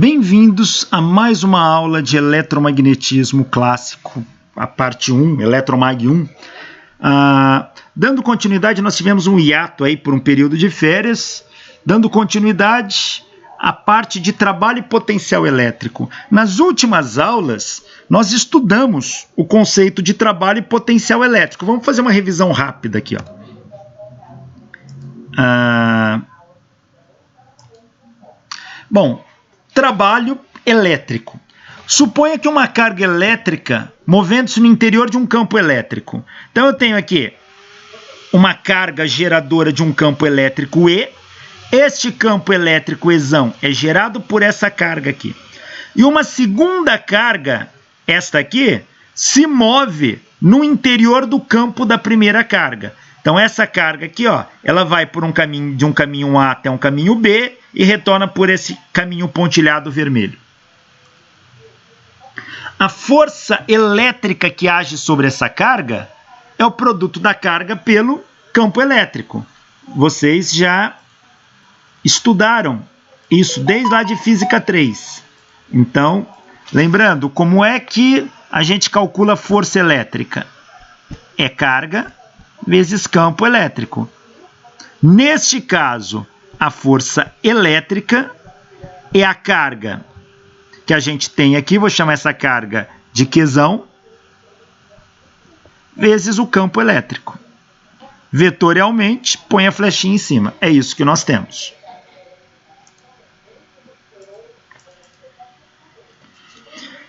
Bem-vindos a mais uma aula de eletromagnetismo clássico, a parte 1, Eletromag 1. Dando continuidade, nós tivemos um hiato aí por um período de férias, dando continuidade à parte de trabalho e potencial elétrico. Nas últimas aulas, nós estudamos o conceito de trabalho e potencial elétrico. Vamos fazer uma revisão rápida aqui, ó. Bom, trabalho elétrico. Suponha que uma carga elétrica movendo-se no interior de um campo elétrico. Então eu tenho aqui uma carga geradora de um campo elétrico E. Este campo elétrico Ezão é gerado por essa carga aqui. E uma segunda carga, esta aqui, se move no interior do campo da primeira carga. Então essa carga aqui, ó, ela vai por um caminho, de um caminho A até um caminho B e retorna por esse caminho pontilhado vermelho. A força elétrica que age sobre essa carga é o produto da carga pelo campo elétrico. Vocês já estudaram isso desde lá de Física 3. Então, lembrando, como é que a gente calcula a força elétrica? É carga vezes campo elétrico. Neste caso, a força elétrica é a carga que a gente tem aqui, vou chamar essa carga de Qzão, vezes o campo elétrico. Vetorialmente, põe a flechinha em cima. É isso que nós temos.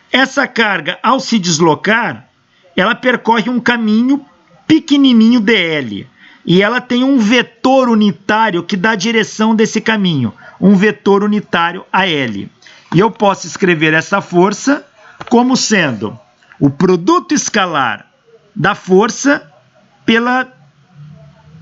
Essa carga, ao se deslocar, ela percorre um caminho pequenininho dl. E ela tem um vetor unitário que dá a direção desse caminho. Um vetor unitário AL. E eu posso escrever essa força como sendo o produto escalar da força pela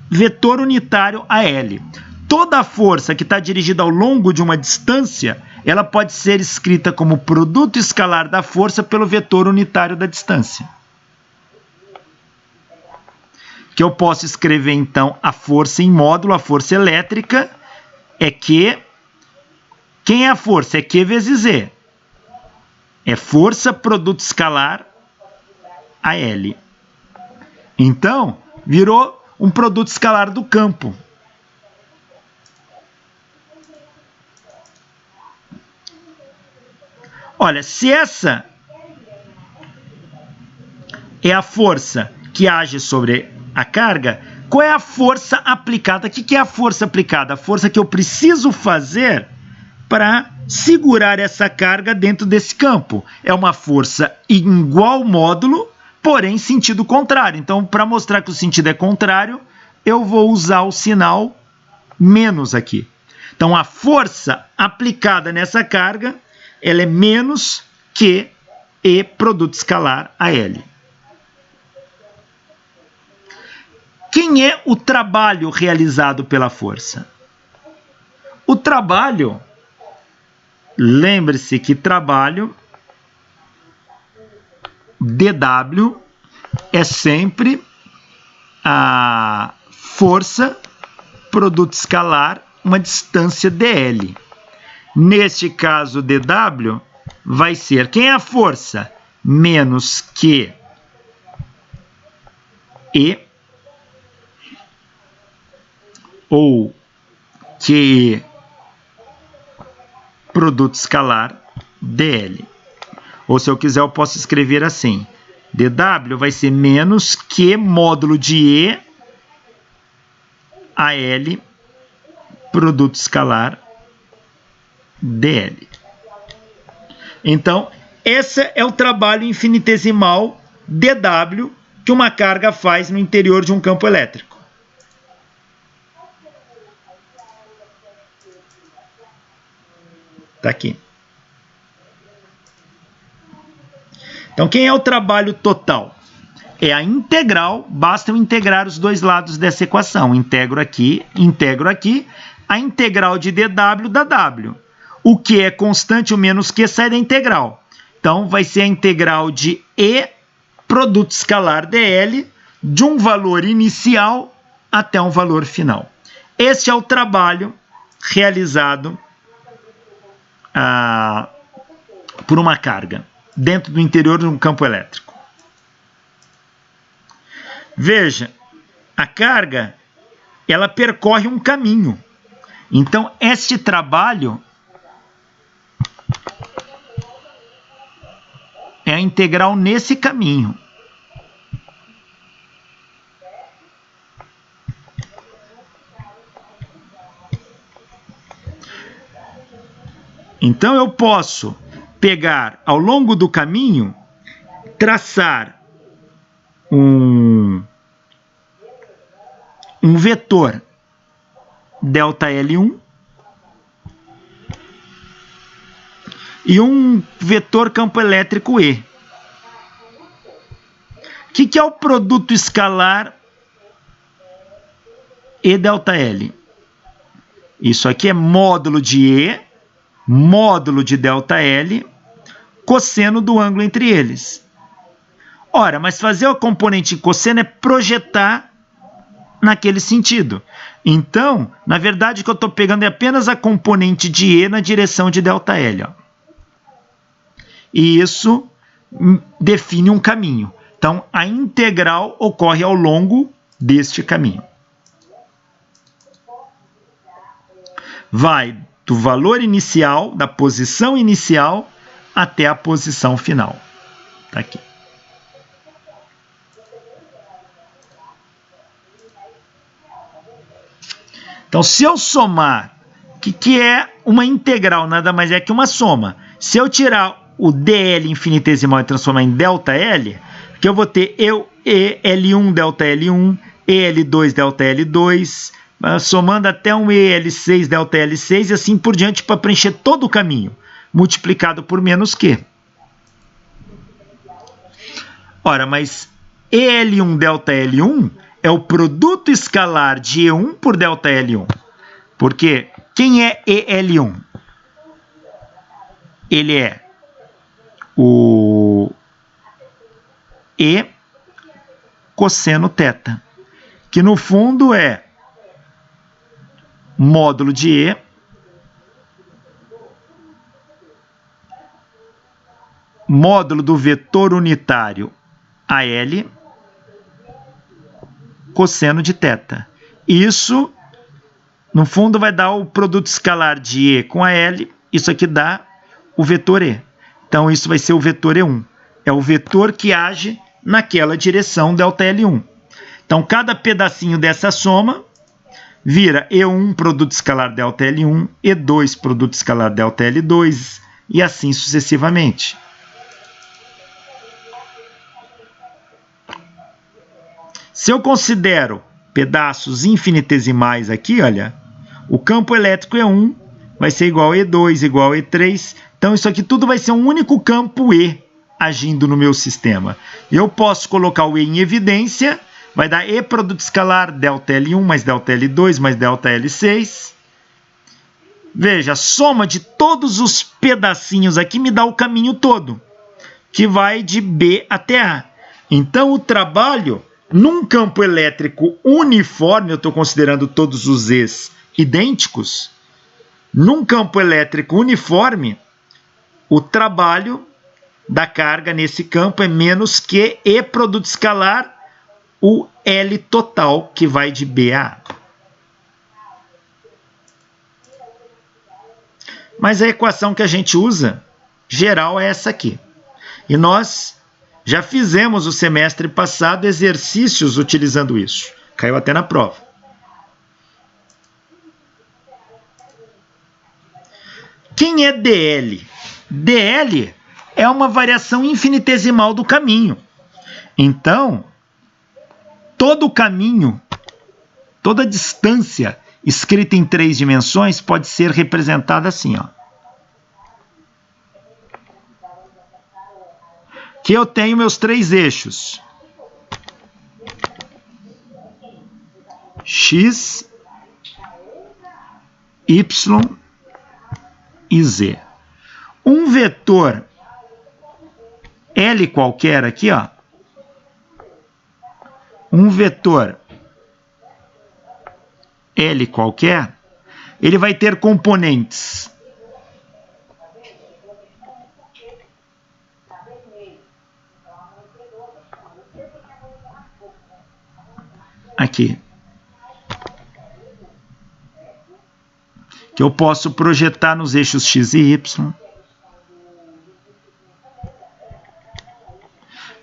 vetor unitário AL. Toda a força que está dirigida ao longo de uma distância, ela pode ser escrita como produto escalar da força pelo vetor unitário da distância. Que eu posso escrever, então, a força em módulo, a força elétrica, é Q. Quem é a força? É Q vezes E. É força produto escalar AL. Então, virou um produto escalar do campo. Olha, se essa é a força que age sobre a carga, qual é a força aplicada? O que é a força aplicada? A força que eu preciso fazer para segurar essa carga dentro desse campo. É uma força em igual módulo, porém sentido contrário. Então, para mostrar que o sentido é contrário, eu vou usar o sinal menos aqui. Então, a força aplicada nessa carga, ela é menos que E produto escalar AL. Quem é o trabalho realizado pela força? O trabalho, lembre-se que trabalho, dW, é sempre a força produto escalar, uma distância dl. Neste caso, dW vai ser, quem é a força? Menos que E, ou que produto escalar dl. Ou se eu quiser, eu posso escrever assim. dW vai ser menos que módulo de E AL produto escalar dl. Então, esse é o trabalho infinitesimal dW que uma carga faz no interior de um campo elétrico. Está aqui. Então, quem é o trabalho total? É a integral, basta eu integrar os dois lados dessa equação. Integro aqui, a integral de dW dá W. O que é constante, o menos Q sai da integral. Então, vai ser a integral de E produto escalar dl de um valor inicial até um valor final. Este é o trabalho realizado por uma carga dentro do interior de um campo elétrico. Veja, a carga, ela percorre um caminho. Então, este trabalho é a integral nesse caminho. Então, eu posso pegar ao longo do caminho, traçar um vetor ΔL1 e um vetor campo elétrico E. O que é o produto escalar E ΔL? Isso aqui é módulo de E, módulo de ΔL, cosseno do ângulo entre eles. Ora, mas fazer o componente em cosseno é projetar naquele sentido. Então, na verdade, o que eu estou pegando é apenas a componente de E na direção de ΔL. Ó. E isso define um caminho. Então, a integral ocorre ao longo deste caminho. Vai do valor inicial, da posição inicial, até a posição final. Está aqui. Então, se eu somar, o que é uma integral? Nada mais é que uma soma. Se eu tirar o dl infinitesimal e transformar em ΔL, que eu vou ter EL1 ΔL1, EL2 ΔL2, somando até um EL6 ΔL6 e assim por diante para preencher todo o caminho, multiplicado por menos Q. Ora, mas EL1 ΔL1 é o produto escalar de E1 por ΔL1. Porque quem é EL1? Ele é o E cosseno θ, que no fundo é módulo de E módulo do vetor unitário AL cosseno de θ. Isso, no fundo, vai dar o produto escalar de E com AL. Isso aqui dá o vetor E. Então, isso vai ser o vetor E1. É o vetor que age naquela direção ΔL1. Então, cada pedacinho dessa soma vira E1 produto escalar ΔL1, E2 produto escalar ΔL2 e assim sucessivamente. Se eu considero pedaços infinitesimais aqui, olha, o campo elétrico E1 vai ser igual a E2, igual a E3. Então, isso aqui tudo vai ser um único campo E agindo no meu sistema. Eu posso colocar o E em evidência, vai dar E produto escalar ΔL1 mais ΔL2 mais ΔL6. Veja, a soma de todos os pedacinhos aqui me dá o caminho todo, que vai de B até A. Então, o trabalho num campo elétrico uniforme, eu estou considerando todos os E's idênticos, num campo elétrico uniforme, o trabalho da carga nesse campo é menos que E produto escalar, o L total, que vai de B a A. Mas a equação que a gente usa, geral, é essa aqui. E nós já fizemos o semestre passado exercícios utilizando isso. Caiu até na prova. Quem é dl? dl é uma variação infinitesimal do caminho. Então, todo o caminho, toda a distância escrita em 3 dimensões pode ser representada assim, ó. Que eu tenho meus 3 eixos. X, Y e Z. Um vetor L qualquer aqui, ó. Um vetor L qualquer, ele vai ter componentes aqui, que eu posso projetar nos eixos x e y.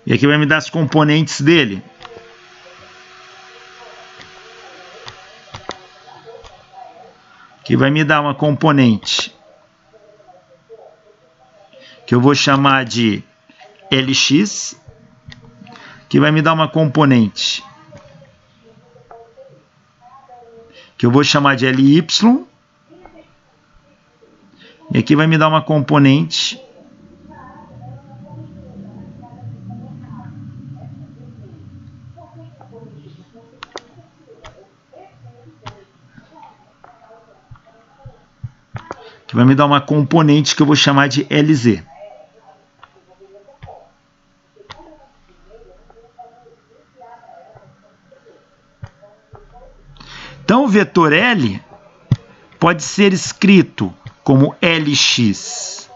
E aqui vai me dar as componentes dele. Aqui vai me dar uma componente que eu vou chamar de Lx, que vai me dar uma componente que eu vou chamar de Ly, e aqui vai me dar uma componente que eu vou chamar de Lz. Então, o vetor L pode ser escrito como Lx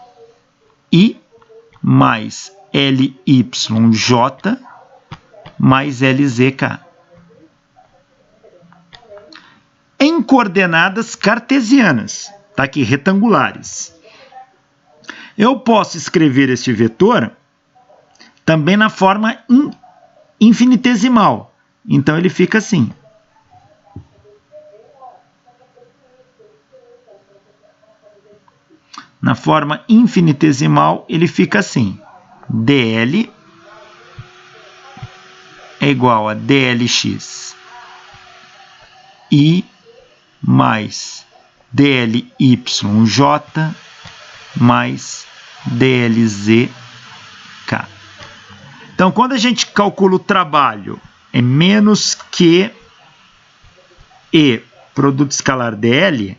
I mais Lyj mais Lzk. Em coordenadas cartesianas, tá aqui, retangulares. Eu posso escrever este vetor também na forma infinitesimal. Então, ele fica assim. Na forma infinitesimal, ele fica assim. dl é igual a dlx I mais dlyj mais dlzk. Então, quando a gente calcula o trabalho, é menos Q e produto escalar dl,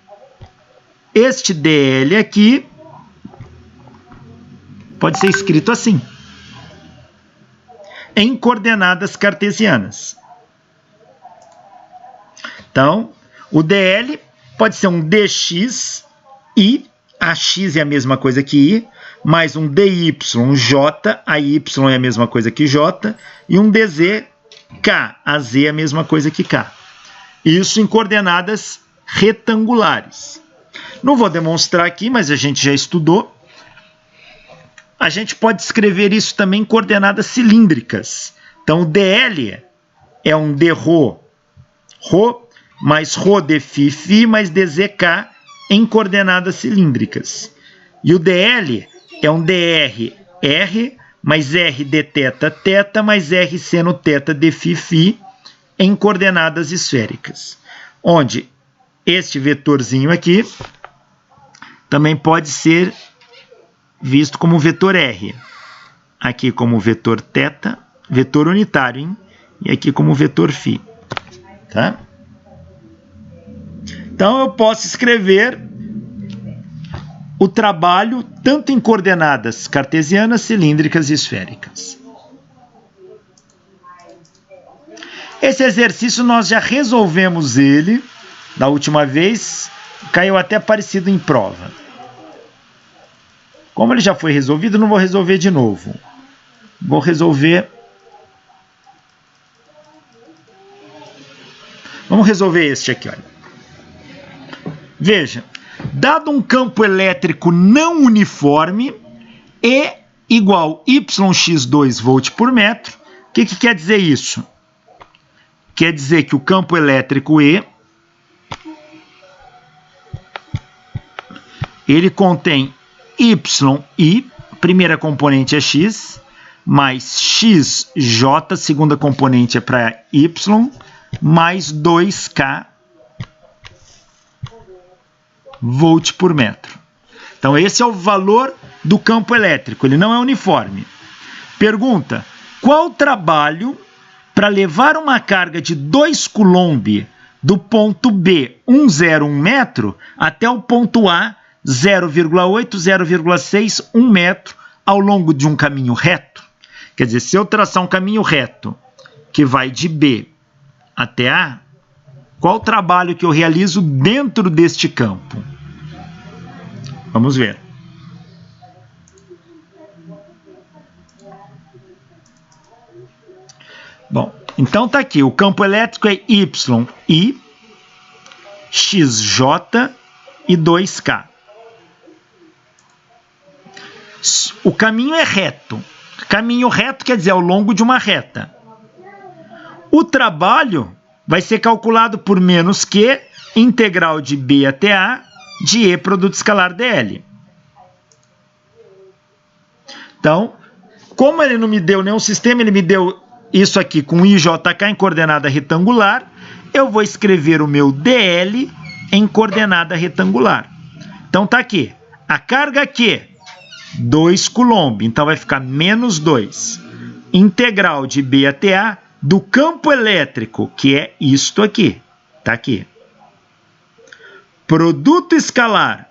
este dl aqui pode ser escrito assim, em coordenadas cartesianas. Então, o dl pode ser um dx I, a x é a mesma coisa que I, mais um dyj, a y é a mesma coisa que j, e um dzk, a z é a mesma coisa que k. Isso em coordenadas retangulares. Não vou demonstrar aqui, mas a gente já estudou. A gente pode escrever isso também em coordenadas cilíndricas. Então, o dl é um dρ, mais ρ dφ mais dzk em coordenadas cilíndricas. E o dl é um dr, r, mais r dθ, mais r seno θ dφ em coordenadas esféricas. Onde este vetorzinho aqui também pode ser visto como vetor R. Aqui como vetor θ, vetor unitário, hein? E aqui como vetor φ. Tá? Então, eu posso escrever o trabalho tanto em coordenadas cartesianas, cilíndricas e esféricas. Esse exercício nós já resolvemos ele da última vez, caiu até parecido em prova. Como ele já foi resolvido, não vou resolver de novo. Vou resolver... Vamos resolver este aqui, olha. Veja, dado um campo elétrico não uniforme, E igual yx2 volt por metro, o que quer dizer isso? Quer dizer que o campo elétrico E ele contém YI, primeira componente é X, mais XJ, segunda componente é para Y, mais 2K volt por metro. Então, esse é o valor do campo elétrico, ele não é uniforme. Pergunta, qual o trabalho para levar uma carga de 2 coulomb do ponto B, 101 metro, até o ponto A, 0,8, 0,6, 1 metro, ao longo de um caminho reto? Quer dizer, se eu traçar um caminho reto que vai de B até A, qual o trabalho que eu realizo dentro deste campo? Vamos ver. Bom, Então tá aqui, o campo elétrico é YI, XJ e 2K. O caminho é reto. Caminho reto quer dizer ao longo de uma reta. O trabalho vai ser calculado por menos Q, integral de B até A, de E produto escalar dl. Então, como ele não me deu nenhum sistema, ele me deu isso aqui com IJK em coordenada retangular, eu vou escrever o meu dl em coordenada retangular. Então tá aqui, a carga Q, 2 coulomb, então vai ficar menos 2, integral de B até A do campo elétrico, que é isto aqui, tá aqui. Produto escalar,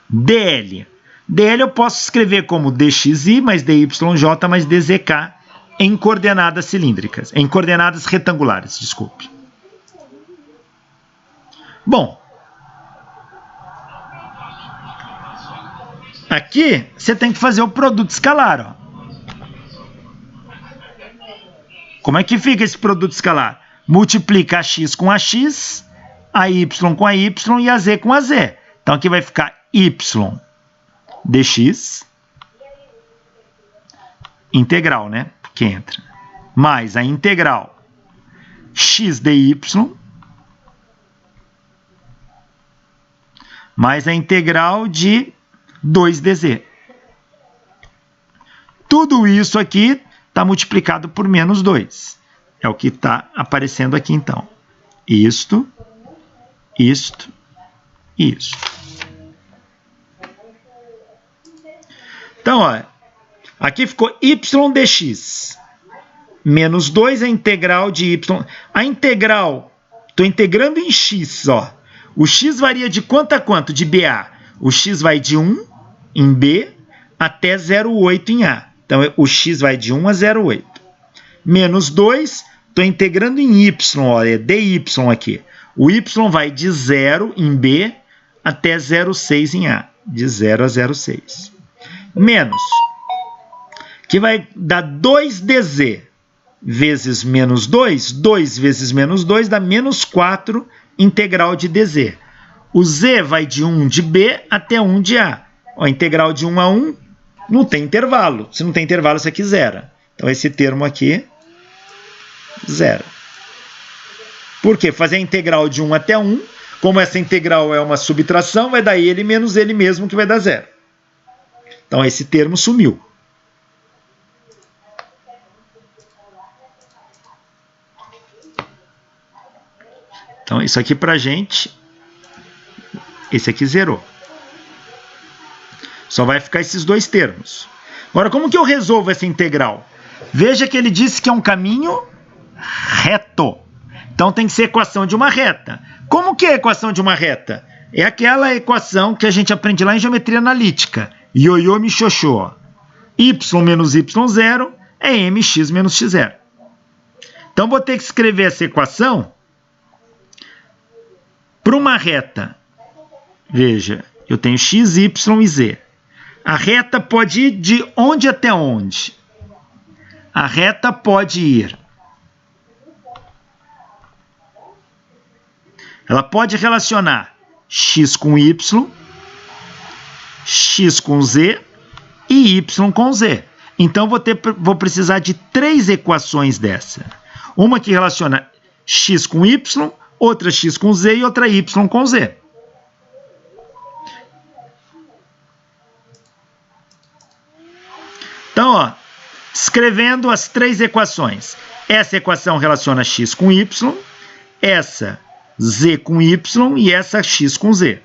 dl. dl eu posso escrever como dxi mais dyj mais dzk em coordenadas cilíndricas, em coordenadas retangulares, desculpe. Bom, aqui você tem que fazer o produto escalar, ó. Como é que fica esse produto escalar? Multiplica a x com a x, a y com a y e a z com a z. Então aqui vai ficar y dx, integral, né? Que entra, mais a integral x dy, mais a integral de 2dz. Tudo isso aqui está multiplicado por menos 2. É o que está aparecendo aqui, então. Isto, isto e isto. Então, ó, aqui ficou y dx. Menos 2 é a integral de y. A integral, estou integrando em x, ó. O x varia de quanto a quanto? De BA. O x vai de 1 em B até 0,8 em A. Então, o x vai de 1 a 0,8. Menos 2, estou integrando em y, olha, é dy aqui. O y vai de 0 em B até 0,6 em A. De 0 a 0,6. Menos, que vai dar 2dz vezes menos 2. 2 vezes menos 2 dá menos 4 integral de dz. O z vai de 1 de B até 1 de A. A integral de 1 a 1 não tem intervalo. Se não tem intervalo, isso aqui zera. Então, esse termo aqui, zero. Por quê? Fazer a integral de 1 até 1, como essa integral é uma subtração, vai dar ele menos ele mesmo, que vai dar zero. Então, esse termo sumiu. Então, isso aqui pra gente, esse aqui zerou. Só vai ficar esses dois termos. Agora, como que eu resolvo essa integral? Veja que ele disse que é um caminho reto. Então, tem que ser equação de uma reta. Como que é a equação de uma reta? É aquela equação que a gente aprende lá em geometria analítica. Ioiô michoxô. Y menos y0 é mx menos x0. Então, vou ter que escrever essa equação para uma reta. Veja, eu tenho x, y e z. A reta pode ir de onde até onde? A reta pode ir. Ela pode relacionar x com y, x com z e y com z. Então, vou precisar de 3 equações dessa. Uma que relaciona x com y, outra x com z e outra y com z. Então, ó, escrevendo as 3 equações. Essa equação relaciona x com y, essa z com y e essa x com z.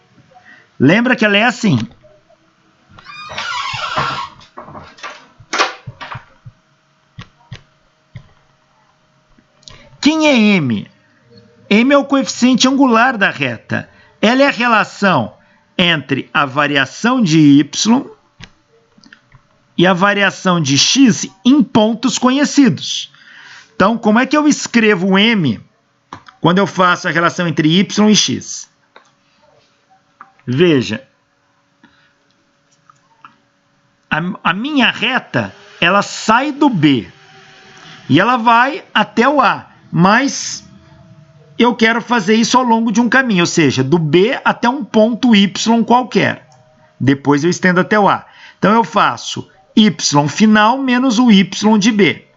Lembra que ela é assim. Quem é m? M é o coeficiente angular da reta. Ela é a relação entre a variação de y e a variação de x em pontos conhecidos. Então, como é que eu escrevo o m quando eu faço a relação entre y e x? Veja, a minha reta, ela sai do B. E ela vai até o A, mas eu quero fazer isso ao longo de um caminho, ou seja, do B até um ponto Y qualquer. Depois eu estendo até o A. Então eu faço Y final menos o Y de B.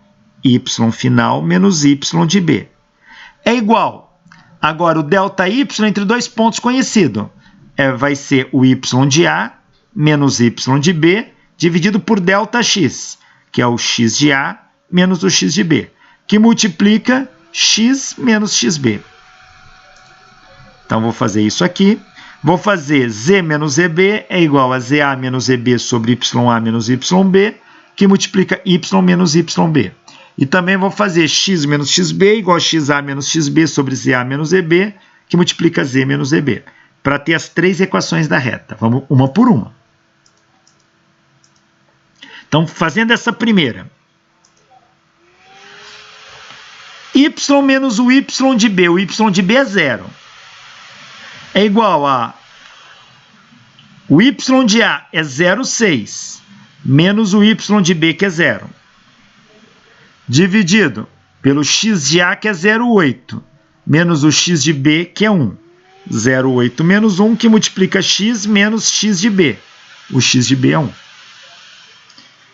Y final menos Y de B. É igual. Agora o ΔY entre dois pontos conhecidos. Vai ser o Y de A menos Y de B dividido por ΔX, que é o X de A menos o X de B, que multiplica X menos XB. Então, vou fazer isso aqui. Vou fazer Z menos ZB é igual a ZA menos ZB sobre YA menos YB, que multiplica Y menos YB. E também vou fazer X menos XB igual a XA menos XB sobre ZA menos ZB, que multiplica Z menos ZB. Para ter as três equações da reta. Vamos uma por uma. Então, fazendo essa primeira. Y menos o Y de B. O Y de B é zero. É igual a o Y de A é 0,6 menos o Y de B, que é 0, dividido pelo X de A, que é 0,8, menos o X de B, que é 1. 0,8 menos 1, que multiplica X menos X de B. O X de B é 1.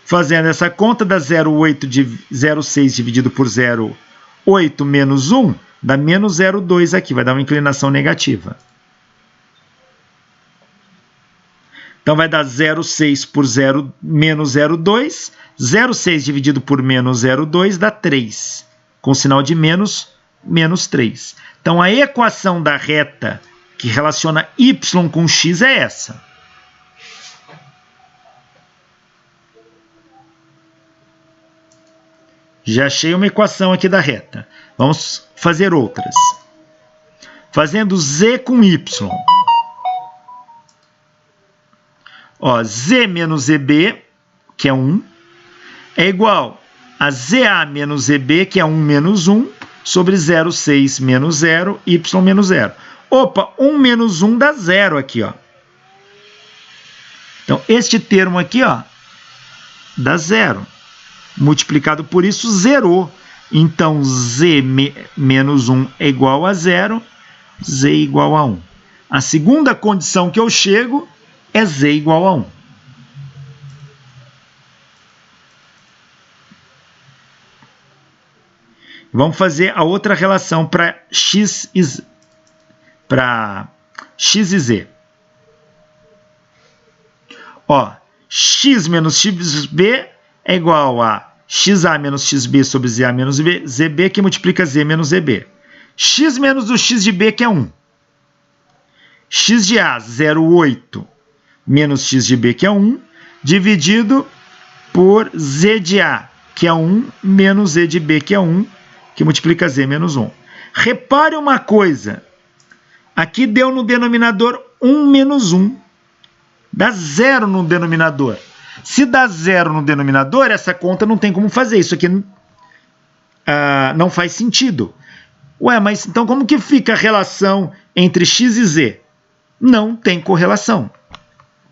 Fazendo essa conta, dá 0,6 dividido por 0,8 menos 1, dá menos 0,2 aqui, vai dar uma inclinação negativa. Então, vai dar 0,6 por menos 0,2. 0,6 dividido por menos 0,2 dá 3. Com sinal de menos, menos 3. Então, a equação da reta que relaciona y com x é essa. Já achei uma equação aqui da reta. Vamos fazer outras. Fazendo z com y. Ó, z menos zb, que é 1, é igual a za menos zb, que é 1 menos 1, sobre 0,6 menos 0, y menos 0. Opa, 1 menos 1 dá 0 aqui, ó. Então, este termo aqui, ó, dá 0. Multiplicado por isso, zerou. Então, z menos 1 é igual a 0, z igual a 1. A segunda condição que eu chego é z igual a 1. Vamos fazer a outra relação para x e z. Ó, x menos xb é igual a xa menos xb sobre za menos zb, que multiplica z menos zb. X menos o x de b, que é 1. X de a, 0,8, menos x de b, que é 1, dividido por z de a, que é 1, menos z de b, que é 1, que multiplica z menos 1. Repare uma coisa. Aqui deu no denominador 1 menos 1. Dá 0 no denominador. Se dá 0 no denominador, essa conta não tem como fazer. Isso aqui não faz sentido. Ué, mas então como que fica a relação entre x e z? Não tem correlação.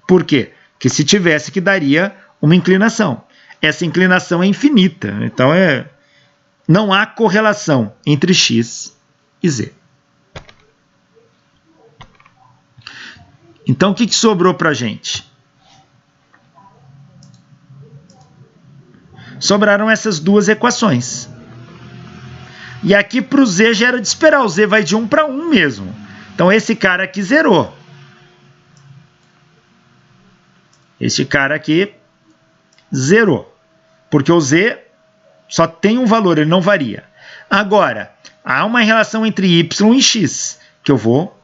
Por quê? Porque se tivesse, que daria uma inclinação. Essa inclinação é infinita. Então, não há correlação entre x e z. Então, o que sobrou para a gente? Sobraram essas duas equações. E aqui para o z já era de esperar. O z vai de 1 para 1 mesmo. Então, esse cara aqui zerou. Esse cara aqui zerou. Porque o z só tem um valor, ele não varia. Agora, há uma relação entre y e x, que eu vou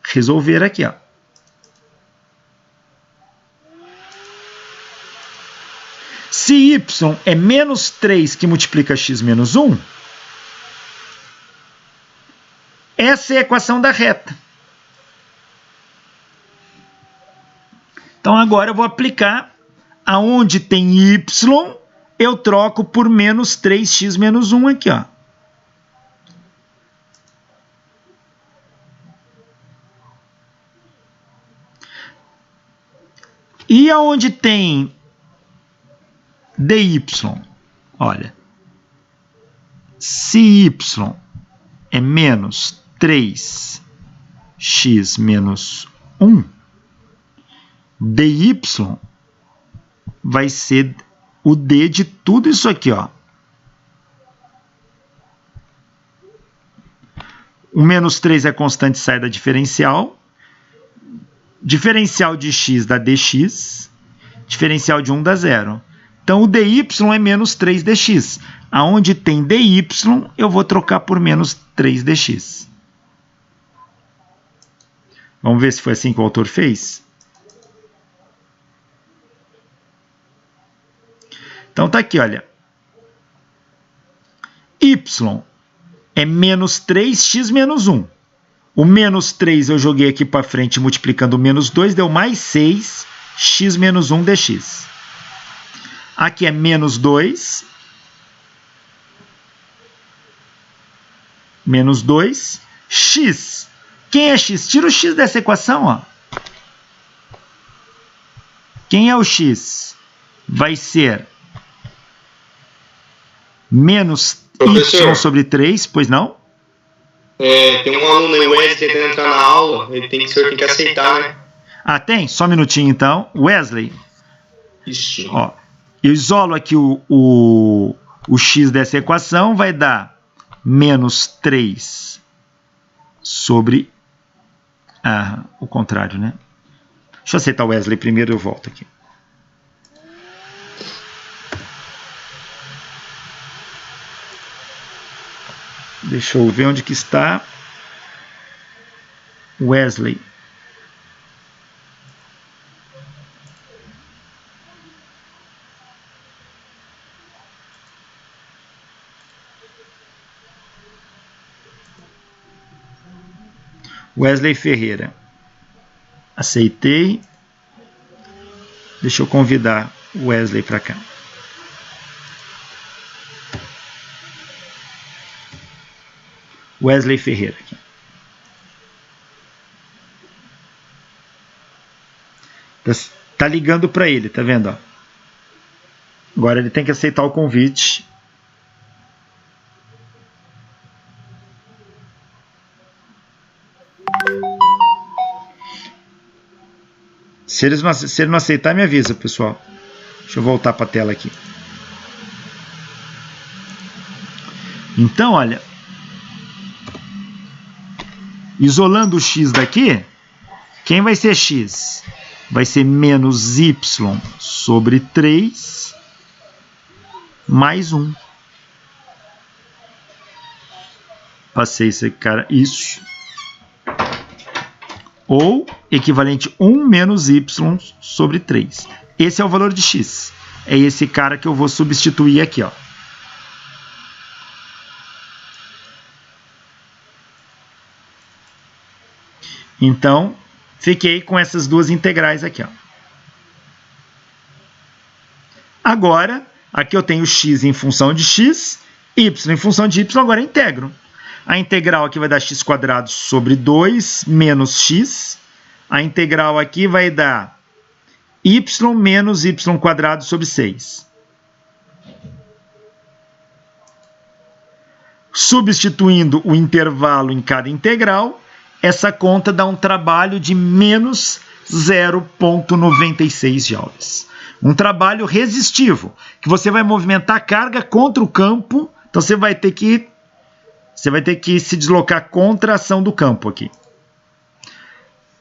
resolver aqui, ó. Se y é menos 3 que multiplica x menos 1, essa é a equação da reta. Então, agora eu vou aplicar aonde tem y, eu troco por menos 3x menos 1 aqui, ó. E aonde tem dy? Olha, se y é menos 3x menos 1, dy vai ser o d de tudo isso aqui, ó. O menos 3 é constante, sai da diferencial. Diferencial de x dá dx. Diferencial de 1 dá 0. Então, o dy é menos 3dx. Aonde tem dy, eu vou trocar por menos 3dx. Vamos ver se foi assim que o autor fez? Então, tá aqui, olha. Y é menos 3x menos 1. O menos 3 eu joguei aqui para frente multiplicando o menos 2, deu mais 6x menos 1 dx. Aqui é menos 2. Menos 2. X. Quem é x? Tira o x dessa equação, ó. Quem é o x? Vai ser menos y sobre 3, pois não? Tem um aluno aí, o Wesley, tentando entrar na aula. O senhor tem que aceitar, né? Ah, tem? Só um minutinho, então. Wesley. Isso. Ó, eu isolo aqui o x dessa equação, vai dar menos 3 sobre... o contrário, né? Deixa eu aceitar o Wesley primeiro, eu volto aqui. Deixa eu ver onde que está Wesley. Wesley Ferreira. Aceitei. Deixa eu convidar o Wesley para cá. Wesley Ferreira. Tá ligando para ele, tá vendo? Ó? Agora ele tem que aceitar o convite. Se ele não aceitar, me avisa, pessoal. Deixa eu voltar para a tela aqui. Então, olha. Isolando o x daqui, quem vai ser x? Vai ser menos y sobre 3 mais 1. Passei esse cara, isso. Ou equivalente 1 menos y sobre 3. Esse é o valor de x. É esse cara que eu vou substituir aqui, ó. Então, fiquei com essas duas integrais aqui, ó. Agora, aqui eu tenho x em função de x, y em função de y, agora eu integro. A integral aqui vai dar x² sobre 2 menos x. A integral aqui vai dar y menos y² sobre 6. Substituindo o intervalo em cada integral, essa conta dá um trabalho de menos 0,96 joules. Um trabalho resistivo, que você vai movimentar a carga contra o campo, então você vai ter que se deslocar contra a ação do campo aqui.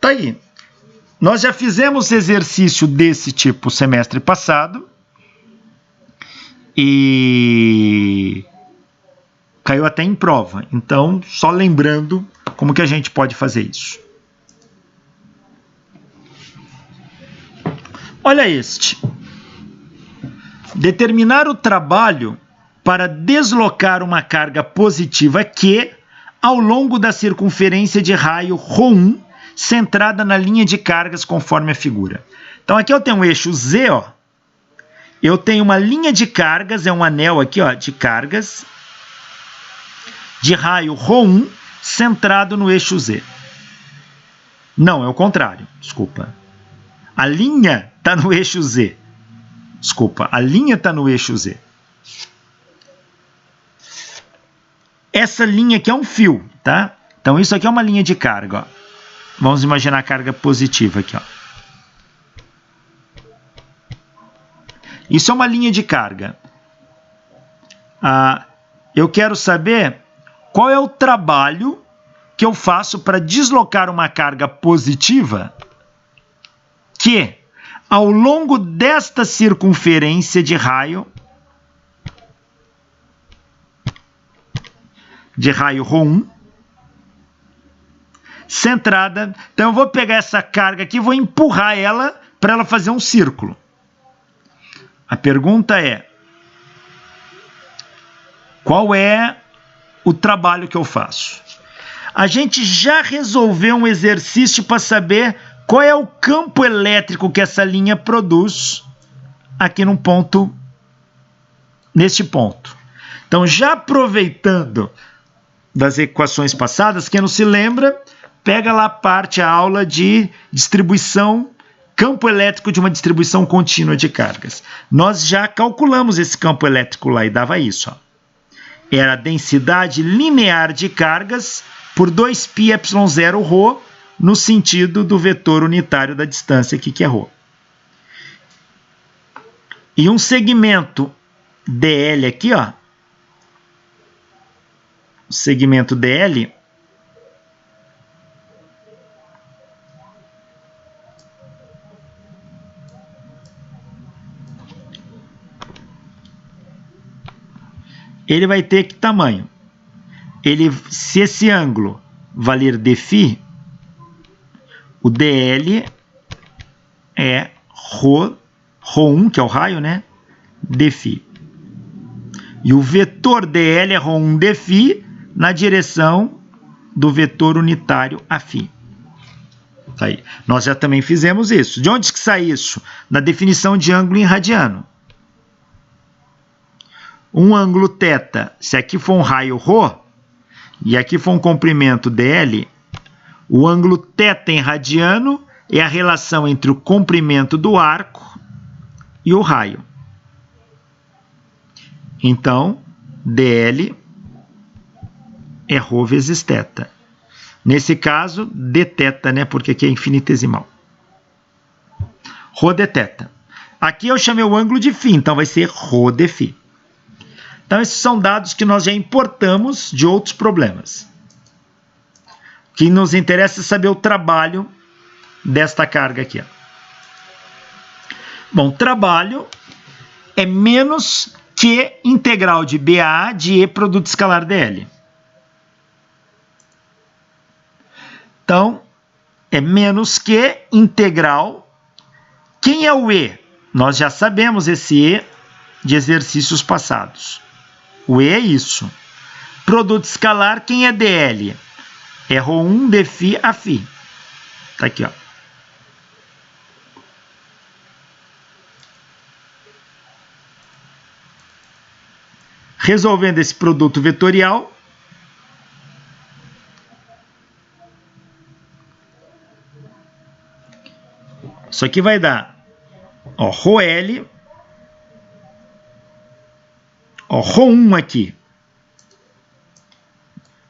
Tá aí. Nós já fizemos exercício desse tipo semestre passado. E caiu até em prova. Então, só lembrando como que a gente pode fazer isso. Olha este. Determinar o trabalho para deslocar uma carga positiva Q ao longo da circunferência de raio ρ1 centrada na linha de cargas conforme a figura. Então aqui eu tenho um eixo Z, ó. Eu tenho uma linha de cargas, é um anel aqui, ó, de cargas de raio ρ1 centrado no eixo Z. Não, é o contrário, desculpa. A linha está no eixo Z. Desculpa, a linha está no eixo Z. essa linha aqui é um fio, tá? Então isso aqui é uma linha de carga, ó. Vamos imaginar a carga positiva aqui, ó. Isso é uma linha de carga. Eu quero saber qual é o trabalho que eu faço para deslocar uma carga positiva que, ao longo desta circunferência de raio ρ1, centrada. Então eu vou pegar essa carga aqui e vou empurrar ela para ela fazer um círculo. A pergunta é: qual é o trabalho que eu faço? A gente já resolveu um exercício para saber qual é o campo elétrico que essa linha produz aqui no ponto, neste ponto. Então, já aproveitando das equações passadas, quem não se lembra, pega lá a aula de distribuição, campo elétrico de uma distribuição contínua de cargas. Nós já calculamos esse campo elétrico lá e dava isso, ó. Era a densidade linear de cargas por 2πε0 ρ no sentido do vetor unitário da distância aqui, que é ρ. E um segmento dl aqui, ó. O segmento dl ele vai ter que tamanho? Se esse ângulo valer dφ, o dl é ρ1, que é o raio, né? dφ. E o vetor dl é ρ1 dφ na direção do vetor unitário afim. Tá aí. Nós já também fizemos isso. De onde que sai isso? Da definição de ângulo em radiano. Um ângulo θ, se aqui for um raio ρ, e aqui for um comprimento dl, o ângulo θ em radiano é a relação entre o comprimento do arco e o raio. Então, dl é ρ vezes θ. Nesse caso, dθ, né? Porque aqui é infinitesimal. Ρ dθ. Aqui eu chamei o ângulo de φ, então vai ser ρ dφ. Então, esses são dados que nós já importamos de outros problemas. O que nos interessa é saber o trabalho desta carga aqui, ó. Bom, trabalho é menos que integral de BA de E produto escalar dl. Então, é menos que integral. Quem é o E? Nós já sabemos esse E de exercícios passados. O E é isso. Produto escalar, quem é dl? É ρ1 dφ a φ. Tá aqui, ó. Resolvendo esse produto vetorial, isso aqui vai dar, ó, ρl, ó, ρ1 aqui.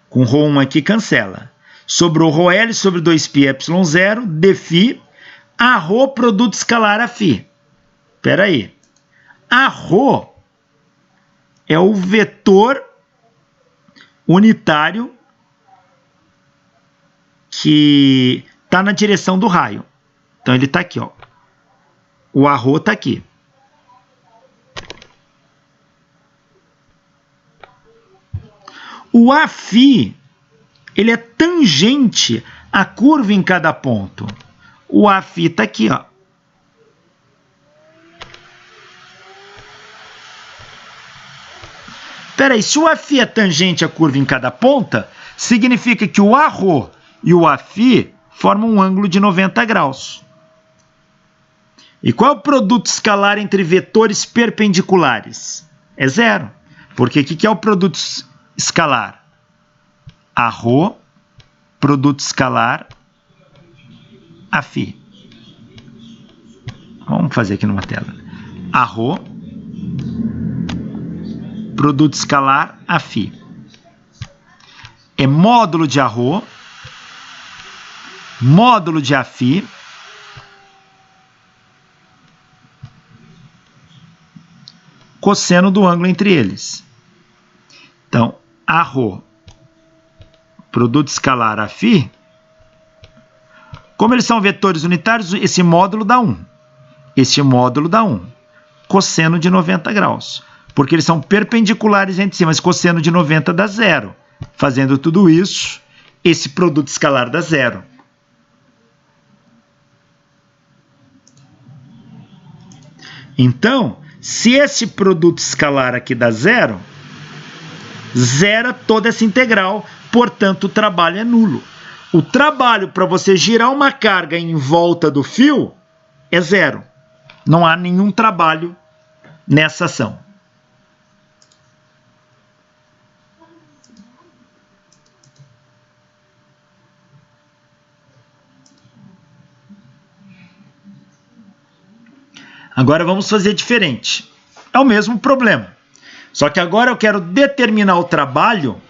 Com ρ1 aqui cancela. Sobrou ρl sobre 2πε0 dφ a ρ produto escalar a φ. Espera aí. A ρ é o vetor unitário que está na direção do raio. Então, ele está aqui, ó. O arro está aqui. O Aφ, ele é tangente à curva em cada ponto. O Aφ está aqui, ó. Espera aí, se o Aφ é tangente à curva em cada ponta, significa que o arro e o Aφ formam um ângulo de 90 graus. E qual é o produto escalar entre vetores perpendiculares? É zero. Porque o que é o produto escalar? Arro, produto escalar, Aφ. Vamos fazer aqui numa tela. Arro, produto escalar, Aφ. é módulo de Arro, módulo de Aφ, cosseno do ângulo entre eles. Então, Arro, produto escalar Aφ, como eles são vetores unitários, esse módulo dá 1. Este módulo dá 1. Cosseno de 90 graus. Porque eles são perpendiculares entre si, mas cosseno de 90 dá 0. Fazendo tudo isso, esse produto escalar dá 0. Então, se esse produto escalar aqui dá 0, zera toda essa integral, portanto o trabalho é nulo. O trabalho para você girar uma carga em volta do fio é 0. Não há nenhum trabalho nessa ação. Agora vamos fazer diferente. É o mesmo problema. Só que agora eu quero determinar o trabalho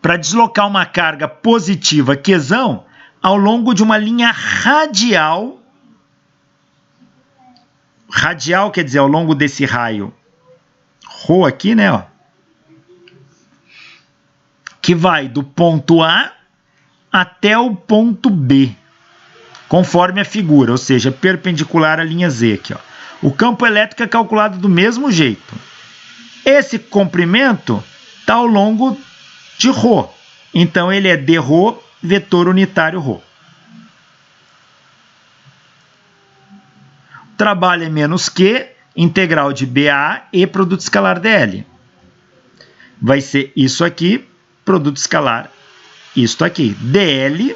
para deslocar uma carga positiva Qzão ao longo de uma linha radial. Radial quer dizer ao longo desse raio ρ aqui, né? Ó, que vai do ponto A até o ponto B, conforme a figura, ou seja, perpendicular à linha Z aqui, ó. O campo elétrico é calculado do mesmo jeito. Esse comprimento está ao longo de ρ. Então, ele é dρ vetor unitário ρ. O trabalho é menos Q, integral de BA e produto escalar dl. Vai ser isso aqui, produto escalar, isto aqui. dl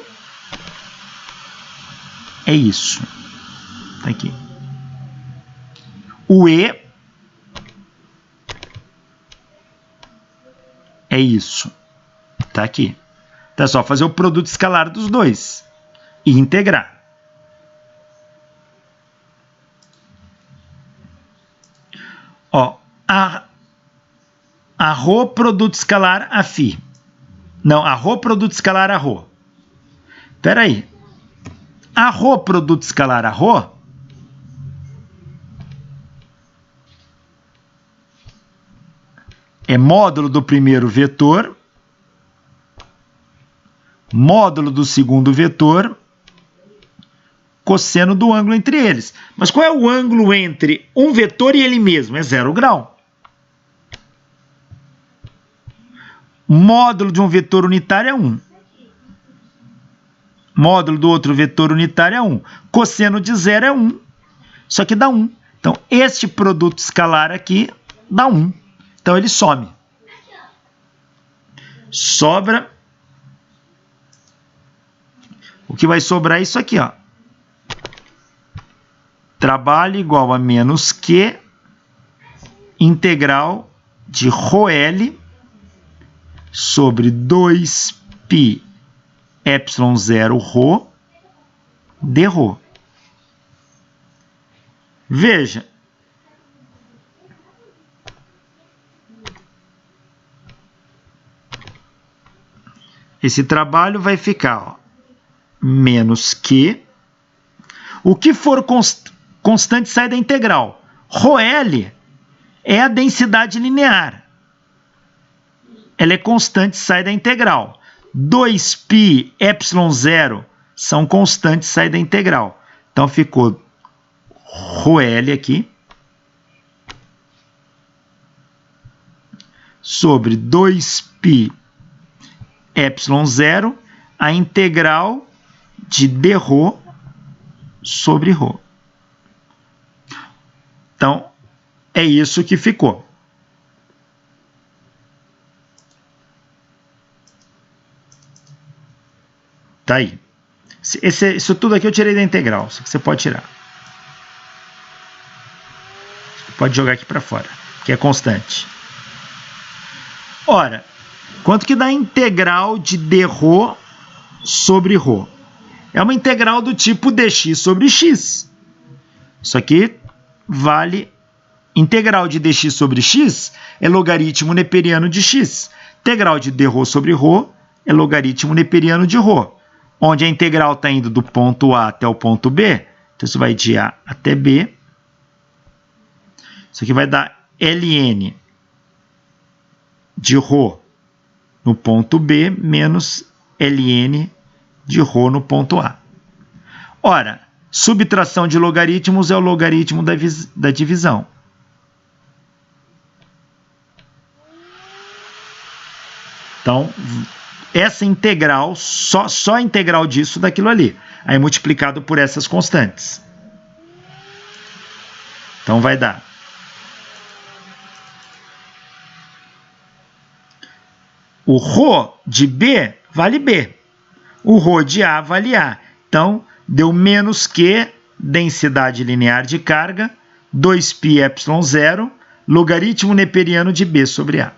é isso. Tá aqui. O E é isso. Tá aqui. Tá só fazer o produto escalar dos dois e integrar. Ó, a ρ produto escalar Aφ. Não, a ρ produto escalar a ρ. Espera aí. A ρ produto escalar a ρ é módulo do primeiro vetor, módulo do segundo vetor, cosseno do ângulo entre eles. Mas qual é o ângulo entre um vetor e ele mesmo? É 0 grau. Módulo de um vetor unitário é 1. Módulo do outro vetor unitário é 1. Cosseno de 0 é 1. Só que dá 1. Então, este produto escalar aqui dá 1. Então, ele some. Sobra. O que vai sobrar é isso aqui, ó. Trabalho igual a menos Q integral de ρl sobre 2π ε0 ρ dρ. Veja. Esse trabalho vai ficar, ó, menos Q. O que for constante sai da integral. ρl é a densidade linear. Ela é constante, sai da integral. 2π ε0 são constantes, sai da integral. Então, ficou ρl aqui sobre 2π ε0, a integral de dρ sobre ρ. Então, é isso que ficou. Tá aí. Isso tudo aqui eu tirei da integral, isso que você pode tirar. Você pode jogar aqui para fora, que é constante. Ora, quanto que dá a integral de dρ sobre ρ? É uma integral do tipo dx sobre x. Isso aqui vale... Integral de dx sobre x é logaritmo neperiano de x. Integral de dρ sobre ρ é logaritmo neperiano de ρ, onde a integral está indo do ponto A até o ponto B, então isso vai de A até B. Isso aqui vai dar ln de ρ no ponto B menos ln de ρ no ponto A. Ora, subtração de logaritmos é o logaritmo da divisão. Então, essa integral, só a integral disso daquilo ali, aí multiplicado por essas constantes. Então vai dar o ρ de B vale B, o ρ de A vale A. Então, deu menos Q, densidade linear de carga, 2πε0, logaritmo neperiano de B sobre A.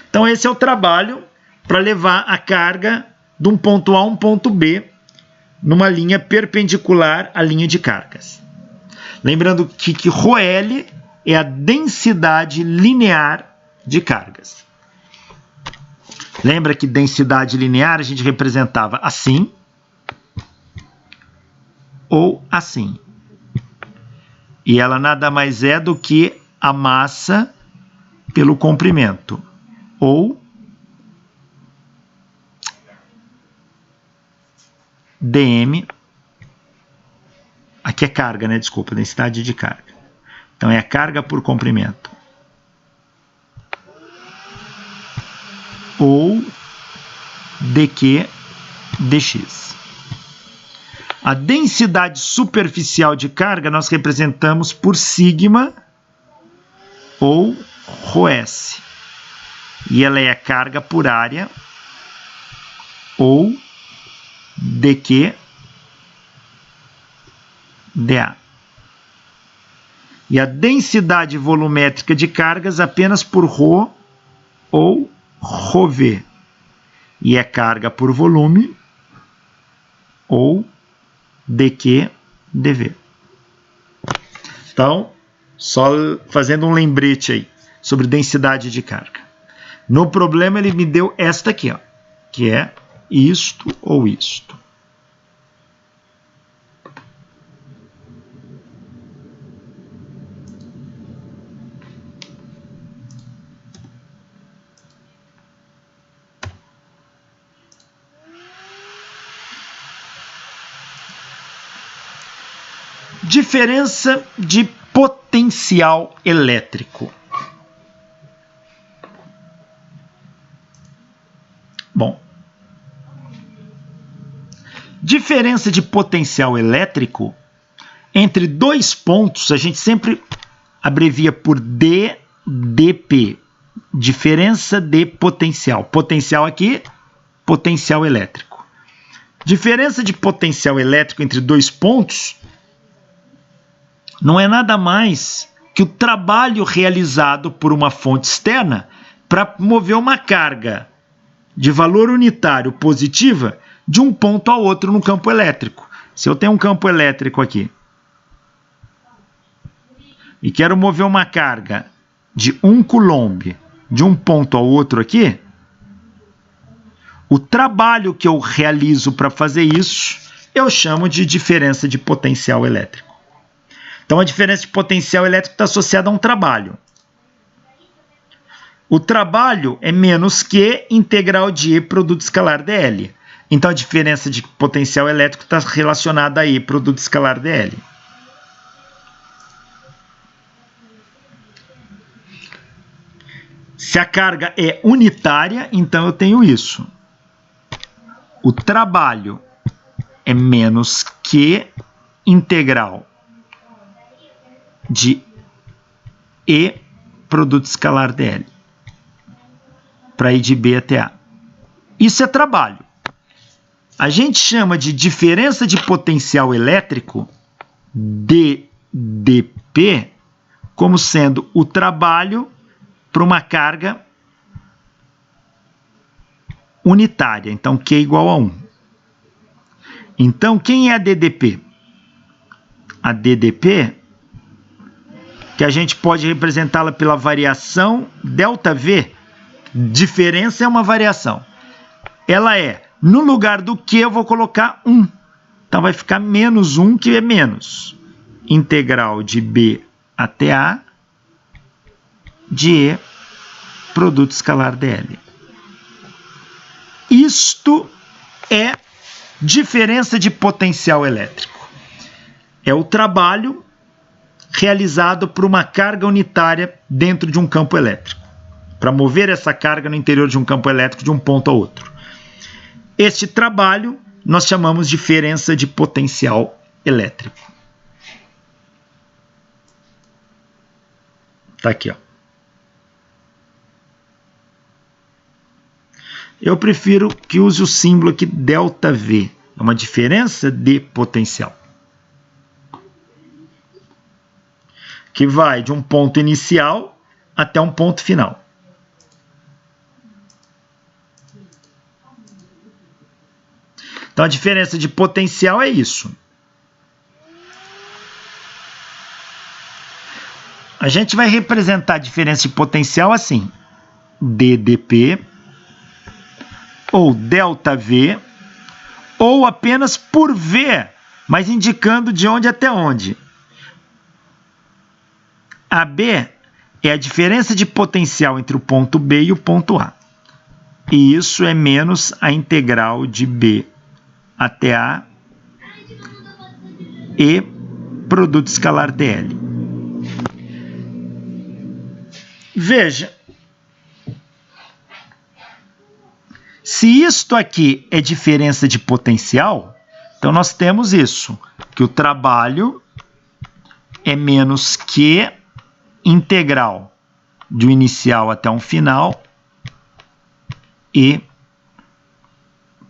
Então, esse é o trabalho para levar a carga de um ponto A a um ponto B numa linha perpendicular à linha de cargas. Lembrando que ρL é a densidade linear de cargas. Lembra que densidade linear a gente representava assim ou assim. E ela nada mais é do que a massa pelo comprimento. Ou dm, aqui é carga, né? Desculpa, densidade de carga. Então é a carga por comprimento. Ou dq dx. A densidade superficial de carga nós representamos por sigma ou ρs. E ela é a carga por área ou dq dA. E a densidade volumétrica de cargas apenas por ρ ou ρv. E é carga por volume ou dq dv. Então, só fazendo um lembrete aí sobre densidade de carga. No problema ele me deu esta aqui, ó, que é isto ou isto. Diferença de potencial elétrico. Bom, diferença de potencial elétrico entre dois pontos, a gente sempre abrevia por DDP, diferença de potencial. Potencial aqui, potencial elétrico. Diferença de potencial elétrico entre dois pontos não é nada mais que o trabalho realizado por uma fonte externa para mover uma carga de valor unitário positiva de um ponto ao outro no campo elétrico. Se eu tenho um campo elétrico aqui e quero mover uma carga de 1 coulomb de um ponto ao outro aqui, o trabalho que eu realizo para fazer isso eu chamo de diferença de potencial elétrico. Então, a diferença de potencial elétrico está associada a um trabalho. O trabalho é menos que integral de E produto escalar dL. Então, a diferença de potencial elétrico está relacionada a E produto escalar dL. Se a carga é unitária, então eu tenho isso. O trabalho é menos que integral de E produto escalar dL. Para ir de B até A. Isso é trabalho. A gente chama de diferença de potencial elétrico, DDP, como sendo o trabalho para uma carga unitária. Então, Q igual a 1. Então, quem é a DDP? A DDP, que a gente pode representá-la pela variação ΔV, Diferença é uma variação. Ela é, no lugar do Q eu vou colocar 1. Então vai ficar menos 1, que é menos. Integral de B até A de E, produto escalar dL. Isto é diferença de potencial elétrico. É o trabalho realizado por uma carga unitária dentro de um campo elétrico, para mover essa carga no interior de um campo elétrico de um ponto a outro. Este trabalho nós chamamos de diferença de potencial elétrico. Está aqui, ó. Eu prefiro que use o símbolo aqui ΔV. É uma diferença de potencial, que vai de um ponto inicial até um ponto final. Então, a diferença de potencial é isso. A gente vai representar a diferença de potencial assim: ddP, ou ΔV, ou apenas por V, mas indicando de onde até onde. AB é a diferença de potencial entre o ponto B e o ponto A. E isso é menos a integral de B até A e produto escalar dL. Veja, se isto aqui é diferença de potencial, então nós temos isso, que o trabalho é menos Q integral de um inicial até um final e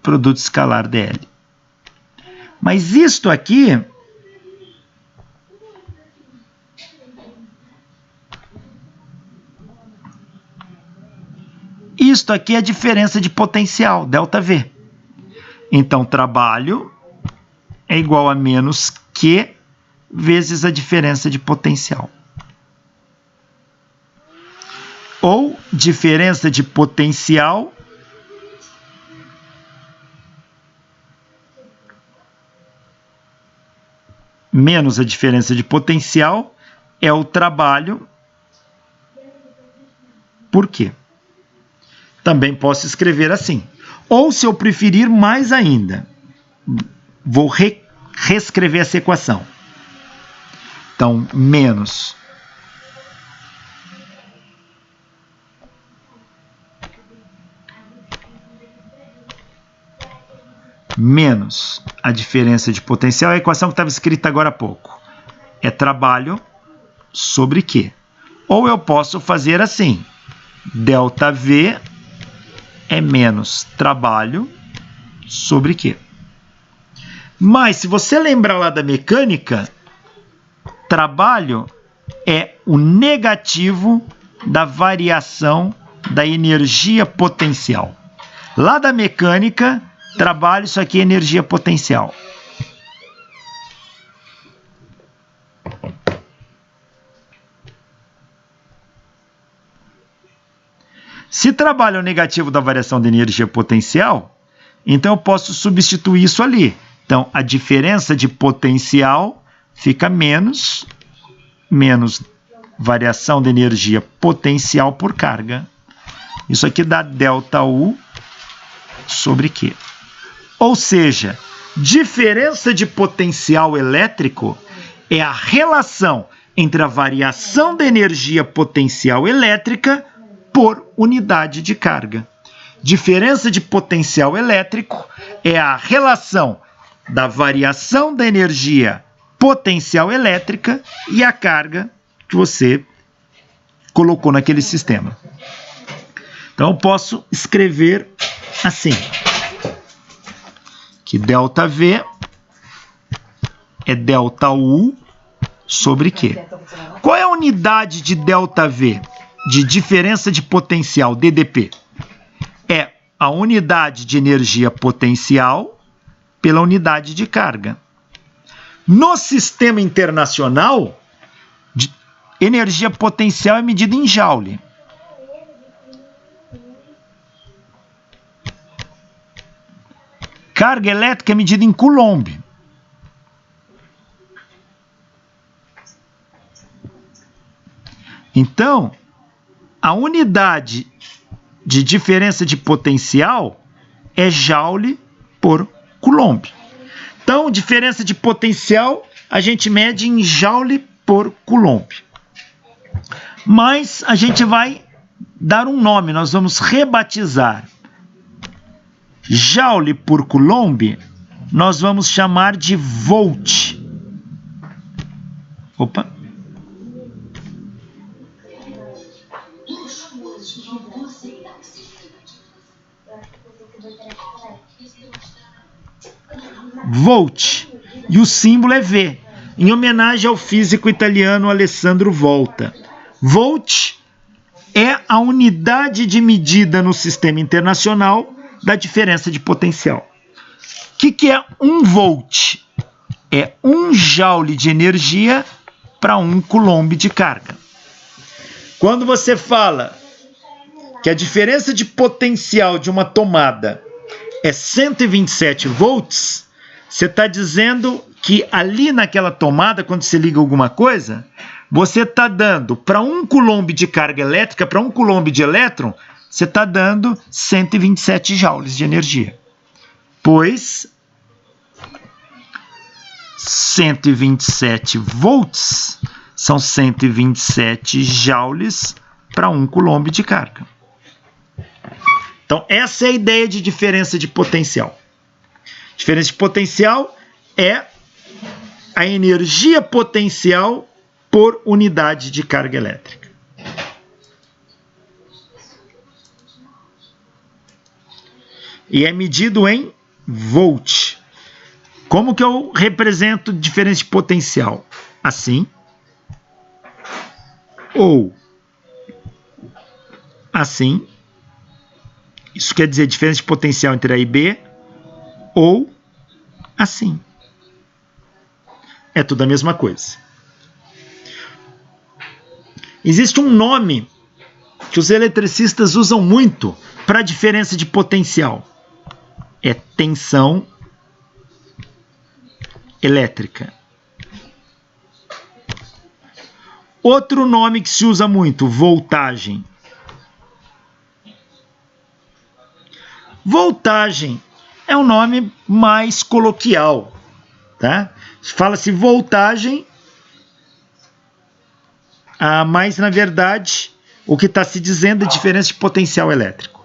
produto escalar dL. Mas isto aqui é a diferença de potencial, ΔV. Então, trabalho é igual a menos Q vezes a diferença de potencial. Ou diferença de potencial menos a diferença de potencial é o trabalho por Q. Também posso escrever assim. Ou, se eu preferir mais ainda, vou reescrever essa equação. Então, menos a diferença de potencial, a equação que estava escrita agora há pouco. É trabalho sobre Q. Ou eu posso fazer assim. ΔV é menos trabalho sobre Q. Mas, se você lembrar lá da mecânica, trabalho é o negativo da variação da energia potencial. Lá da mecânica, trabalho, isso aqui é energia potencial. Se trabalho é o negativo da variação da energia potencial, então eu posso substituir isso ali. Então, a diferença de potencial fica menos variação da energia potencial por carga. Isso aqui dá ΔU sobre Q. Ou seja, diferença de potencial elétrico é a relação entre a variação da energia potencial elétrica por unidade de carga. Diferença de potencial elétrico é a relação da variação da energia potencial elétrica e a carga que você colocou naquele sistema. Então, eu posso escrever assim, que ΔV é ΔU sobre Q. Qual é a unidade de ΔV? De diferença de potencial, ddP? É a unidade de energia potencial pela unidade de carga. No sistema internacional, energia potencial é medida em joule. Carga elétrica é medida em Coulomb. Então, a unidade de diferença de potencial é Joule por Coulomb. Então, diferença de potencial a gente mede em Joule por Coulomb. Mas a gente vai dar um nome, nós vamos rebatizar. Joule por Coulomb, nós vamos chamar de volt. Opa. Volt. E o símbolo é V, em homenagem ao físico italiano Alessandro Volta. Volt é a unidade de medida no sistema internacional da diferença de potencial. O que é 1 volt? É 1 joule de energia para 1 coulomb de carga. Quando você fala que a diferença de potencial de uma tomada é 127 volts, você está dizendo que ali naquela tomada, quando você liga alguma coisa, você está dando para 1 coulomb de carga elétrica, para 1 coulomb de elétron, você está dando 127 joules de energia. Pois 127 volts são 127 joules para 1 coulomb de carga. Então, essa é a ideia de diferença de potencial. Diferença de potencial é a energia potencial por unidade de carga elétrica. E é medido em volt. Como que eu represento diferença de potencial? Assim. Ou assim. Isso quer dizer diferença de potencial entre A e B. Ou assim. É tudo a mesma coisa. Existe um nome que os eletricistas usam muito para diferença de potencial. É tensão elétrica. Outro nome que se usa muito, voltagem. Voltagem é um nome mais coloquial, tá? Fala-se voltagem, mas na verdade o que está se dizendo é diferença de potencial elétrico.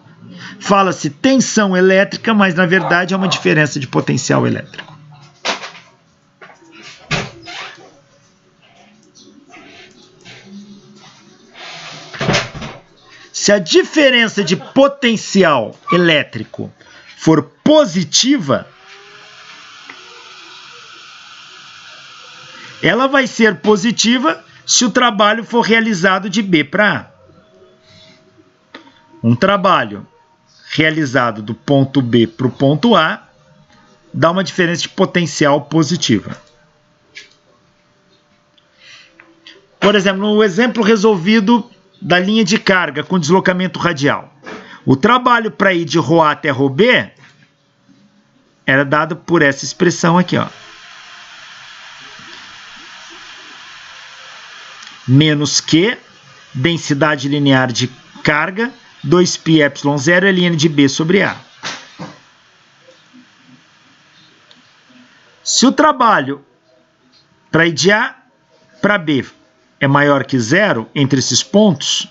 Fala-se tensão elétrica, mas na verdade é uma diferença de potencial elétrico. Se a diferença de potencial elétrico for positiva, ela vai ser positiva se o trabalho for realizado de B para A. Um trabalho realizado do ponto B para o ponto A dá uma diferença de potencial positiva. Por exemplo, no exemplo resolvido da linha de carga com deslocamento radial, o trabalho para ir de ρ A até ρB era dado por essa expressão aqui, ó. Menos Q, densidade linear de carga, 2πε0 ln de B sobre A. Se o trabalho para ir de A para B é maior que zero entre esses pontos,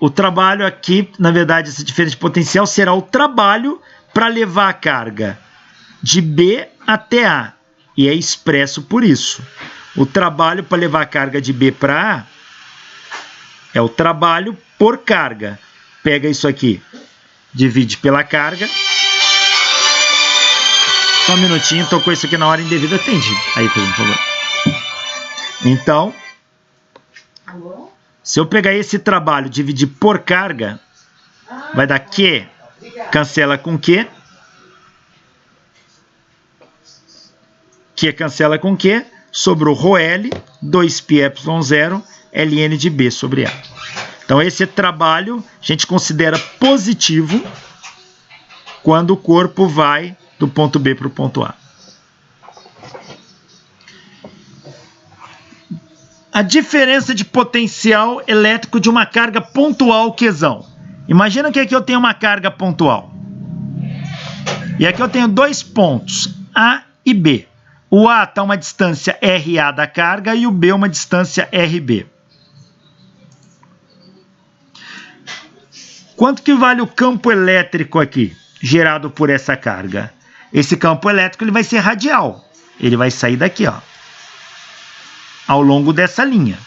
o trabalho aqui, na verdade, essa diferença de potencial será o trabalho para levar a carga de B até A. E é expresso por isso. O trabalho para levar a carga de B para A é o trabalho por carga. Pega isso aqui, divide pela carga. Só um minutinho, tocou isso aqui na hora indevida, atende. Aí, por favor. Então, se eu pegar esse trabalho e dividir por carga, vai dar Q, cancela com Q. Q cancela com Q, sobrou ρL, 2πε0, ln de B sobre A. Então, esse trabalho a gente considera positivo quando o corpo vai do ponto B para o ponto A. A diferença de potencial elétrico de uma carga pontual Qzão. Imagina que aqui eu tenho uma carga pontual. E aqui eu tenho dois pontos, A e B. O A está a uma distância RA da carga e o B uma distância RB. Quanto que vale o campo elétrico aqui, gerado por essa carga? Esse campo elétrico ele vai ser radial. Ele vai sair daqui, ó, ao longo dessa linha.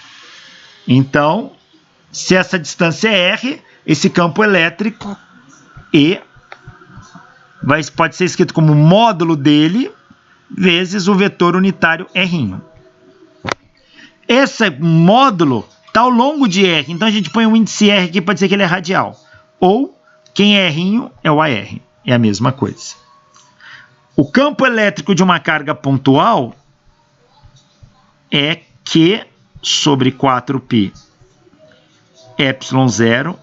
Então, se essa distância é R, esse campo elétrico E pode ser escrito como módulo dele vezes o vetor unitário R'. Esse módulo está ao longo de R, então a gente põe um índice R aqui para dizer que ele é radial. Ou, quem é R' é o AR, é a mesma coisa. O campo elétrico de uma carga pontual é Q sobre 4π ε0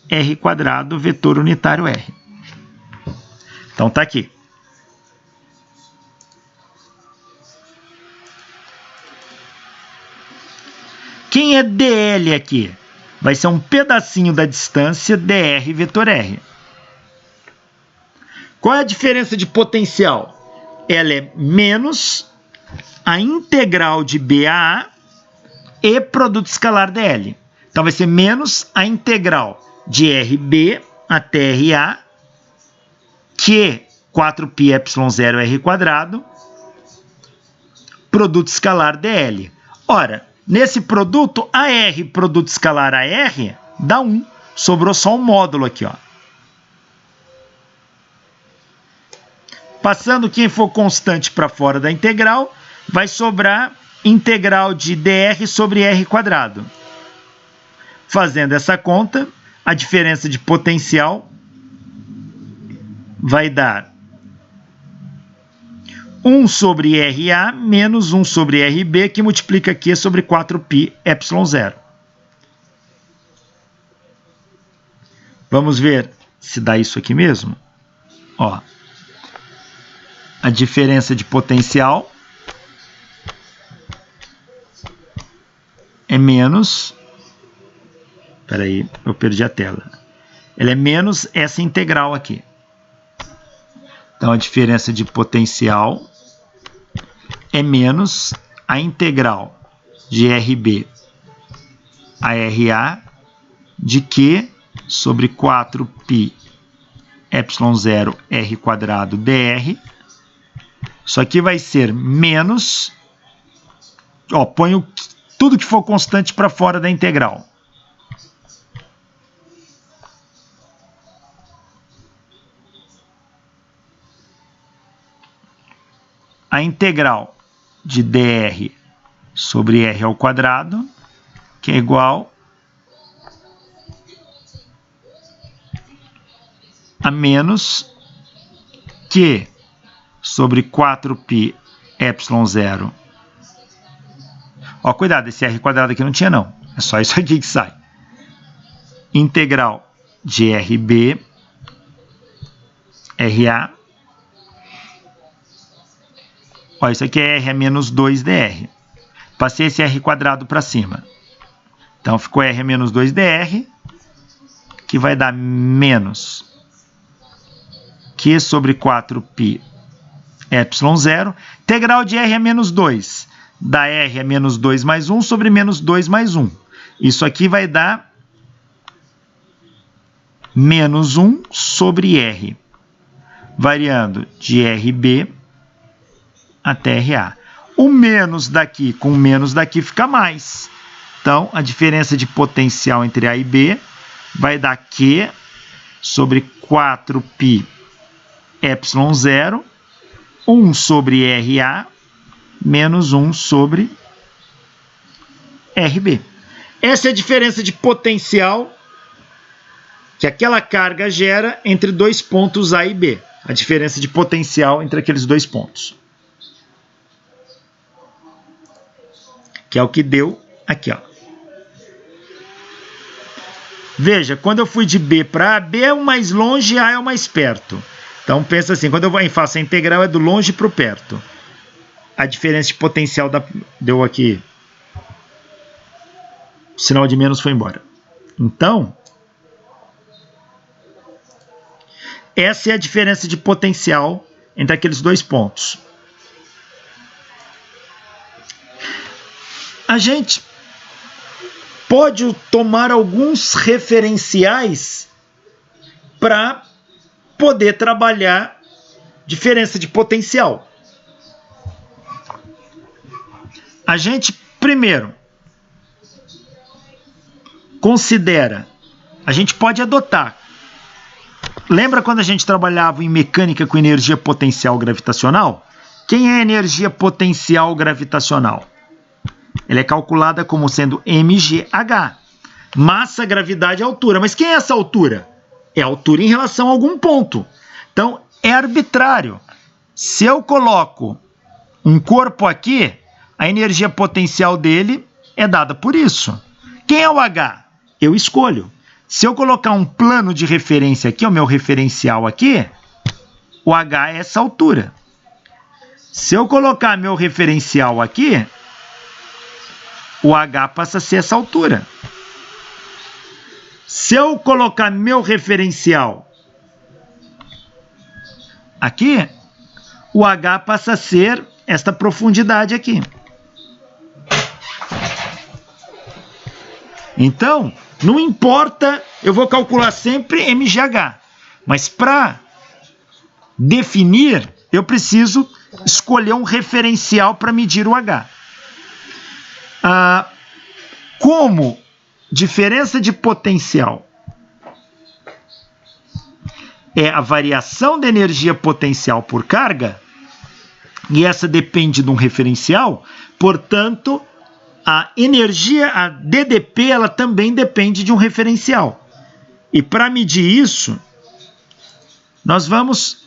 R², vetor unitário R. Então tá aqui. Quem é dl aqui? Vai ser um pedacinho da distância dr vetor R. Qual é a diferença de potencial? Ela é menos a integral de B a A e produto escalar dl. Então vai ser menos a integral de RB até RA, que 4π ε0 R², produto escalar dl. Ora, nesse produto, AR produto escalar AR dá 1. Sobrou só um módulo aqui, ó. Passando quem for constante para fora da integral, vai sobrar integral de dr sobre R². Fazendo essa conta, a diferença de potencial vai dar 1 sobre RA menos 1 sobre RB, que multiplica Q sobre 4π ε0. Vamos ver se dá isso aqui mesmo. Ó, a diferença de potencial é menos... Espera aí, eu perdi a tela. Ela é menos essa integral aqui. Então, a diferença de potencial é menos a integral de RB a RA de Q sobre 4π ε0 R² dr. Isso aqui vai ser menos... Ó, ponho tudo que for constante para fora da integral. A integral de dr sobre R², que é igual a menos Q sobre 4π ε0. Ó, cuidado, esse R² aqui não tinha não. É só isso aqui que sai. Integral de RB, RA. Ó, isso aqui é R a menos 2dr. Passei esse R² para cima. Então, ficou R a menos 2dr, que vai dar menos Q sobre 4π ε0. Integral de R a menos 2. Dá R a menos 2 mais 1 sobre menos 2 mais 1. Isso aqui vai dar menos 1 sobre R. Variando de RB até RA. O menos daqui com o menos daqui fica mais. Então, a diferença de potencial entre A e B vai dar Q sobre 4π ε0, 1 sobre RA, menos 1 sobre RB. Essa é a diferença de potencial que aquela carga gera entre dois pontos A e B. A diferença de potencial entre aqueles dois pontos. Que é o que deu aqui, ó. Veja, quando eu fui de B para A, B é o mais longe e A é o mais perto. Então pensa assim, quando eu faço a integral é do longe para o perto. A diferença de potencial deu aqui. O sinal de menos foi embora. Então, essa é a diferença de potencial entre aqueles dois pontos. A gente pode tomar alguns referenciais para poder trabalhar diferença de potencial. A gente, primeiro, considera, a gente pode adotar. Lembra quando a gente trabalhava em mecânica com energia potencial gravitacional? Quem é a energia potencial gravitacional? Ela é calculada como sendo mgh. Massa, gravidade e altura. Mas quem é essa altura? É a altura em relação a algum ponto. Então, é arbitrário. Se eu coloco um corpo aqui, a energia potencial dele é dada por isso. Quem é o H? Eu escolho. Se eu colocar um plano de referência aqui, o meu referencial aqui, o H é essa altura. Se eu colocar meu referencial aqui, o H passa a ser essa altura. Se eu colocar meu referencial aqui, o H passa a ser esta profundidade aqui. Então, não importa, eu vou calcular sempre mgh. Mas para definir, eu preciso escolher um referencial para medir o H. Como diferença de potencial é a variação da energia potencial por carga, e essa depende de um referencial, portanto, a energia, a DDP, ela também depende de um referencial. E para medir isso, nós vamos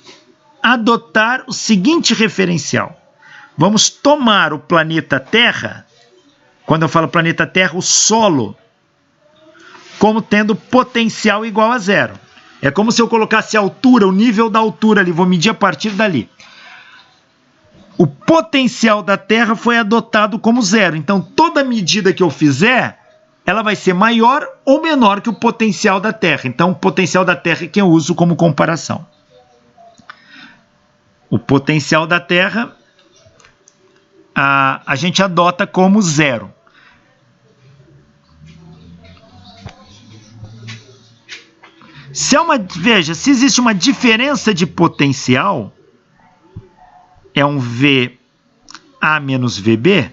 adotar o seguinte referencial. Vamos tomar o planeta Terra, quando eu falo planeta Terra, o solo, como tendo potencial igual a zero. É como se eu colocasse a altura, o nível da altura ali, vou medir a partir dali. O potencial da Terra foi adotado como zero. Então, toda medida que eu fizer, ela vai ser maior ou menor que o potencial da Terra. Então, o potencial da Terra é que eu uso como comparação. O potencial da Terra, a gente adota como zero. Veja, se existe uma diferença de potencial, é um VA menos VB,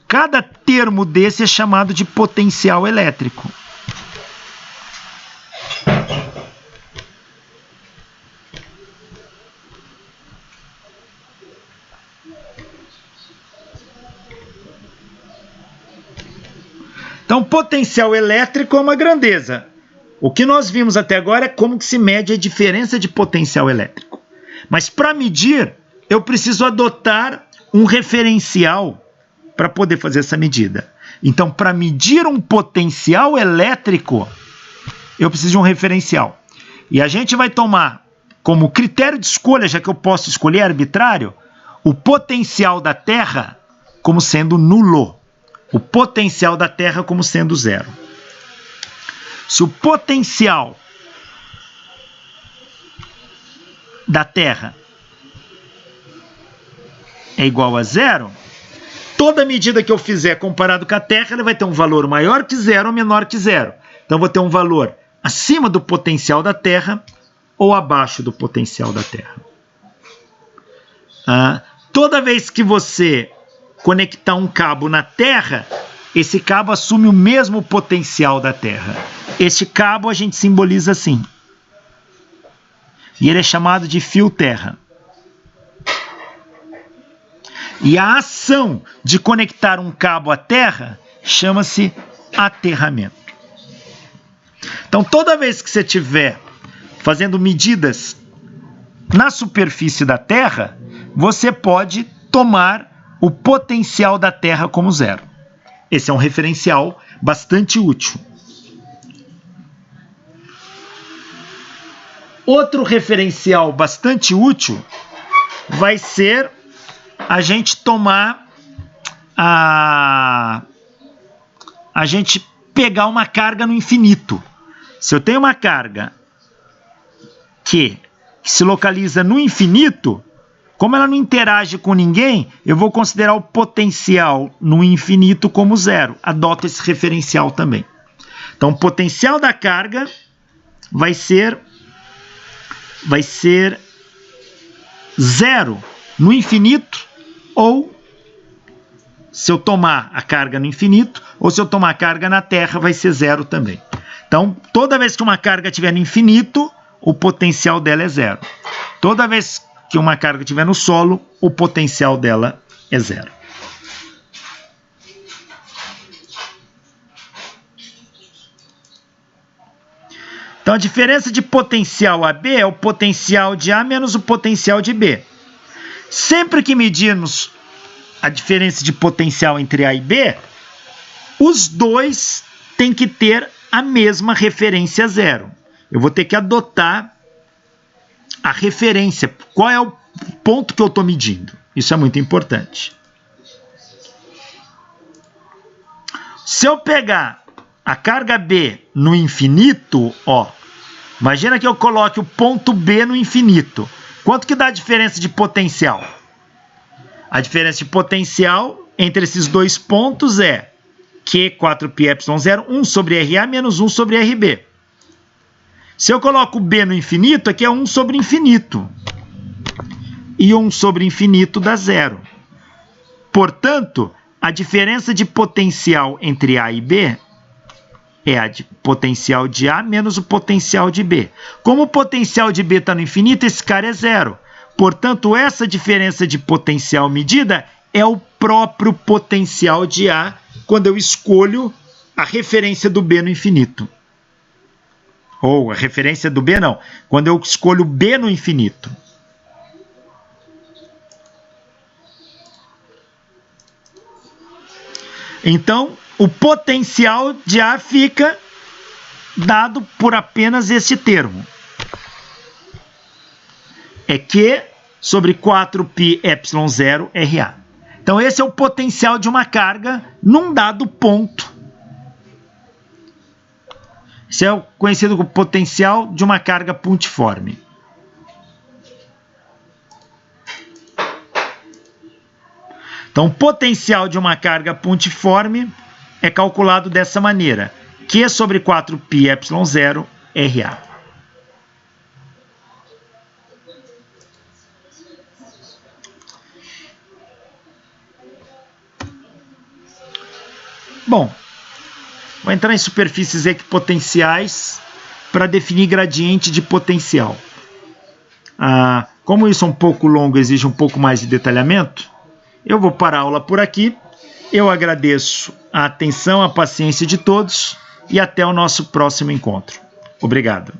cada termo desse é chamado de potencial elétrico. Então, potencial elétrico é uma grandeza. O que nós vimos até agora é como que se mede a diferença de potencial elétrico. Mas para medir, eu preciso adotar um referencial para poder fazer essa medida. Então, para medir um potencial elétrico, eu preciso de um referencial. E a gente vai tomar como critério de escolha, já que eu posso escolher arbitrário, o potencial da Terra como sendo nulo. O potencial da Terra como sendo zero. Se o potencial da Terra é igual a zero, toda medida que eu fizer comparado com a Terra, ela vai ter um valor maior que zero ou menor que zero. Então, eu vou ter um valor acima do potencial da Terra ou abaixo do potencial da Terra. Toda vez que você conectar um cabo na Terra, esse cabo assume o mesmo potencial da Terra. Este cabo a gente simboliza assim. E ele é chamado de fio terra. E a ação de conectar um cabo à Terra chama-se aterramento. Então, toda vez que você estiver fazendo medidas na superfície da Terra, você pode tomar o potencial da Terra como zero. Esse é um referencial bastante útil. Outro referencial bastante útil vai ser a gente tomar a gente pegar uma carga no infinito. Se eu tenho uma carga que se localiza no infinito, como ela não interage com ninguém, eu vou considerar o potencial no infinito como zero. Adoto esse referencial também. Então, o potencial da carga vai ser zero no infinito, ou se eu tomar a carga no infinito, ou se eu tomar a carga na Terra, vai ser zero também. Então, toda vez que uma carga estiver no infinito, o potencial dela é zero. Toda vez que uma carga estiver no solo, o potencial dela é zero. Então, a diferença de potencial AB é o potencial de A menos o potencial de B. Sempre que medirmos a diferença de potencial entre A e B, os dois têm que ter a mesma referência zero. Eu vou ter que adotar a referência. Qual é o ponto que eu estou medindo? Isso é muito importante. Se eu pegar a carga B no infinito, ó, imagina que eu coloque o ponto B no infinito. Quanto que dá a diferença de potencial? A diferença de potencial entre esses dois pontos é Q4πε0, 1 sobre RA menos 1 sobre RB. Se eu coloco B no infinito, aqui é 1 sobre infinito. E 1 sobre infinito dá zero. Portanto, a diferença de potencial entre A e B é a de potencial de A menos o potencial de B. Como o potencial de B está no infinito, esse cara é zero. Portanto, essa diferença de potencial medida é o próprio potencial de A quando eu escolho a referência do B no infinito. Ou a referência do B não, quando eu escolho B no infinito. Então, o potencial de A fica dado por apenas esse termo. É Q sobre 4πε0 RA. Então, esse é o potencial de uma carga num dado ponto. Isso é conhecido como potencial de uma carga pontiforme. Então, o potencial de uma carga pontiforme é calculado dessa maneira. Q sobre 4πε0 RA. Bom, vou entrar em superfícies equipotenciais para definir gradiente de potencial. Como isso é um pouco longo, exige um pouco mais de detalhamento, eu vou parar a aula por aqui. Eu agradeço a atenção, a paciência de todos e até o nosso próximo encontro. Obrigado.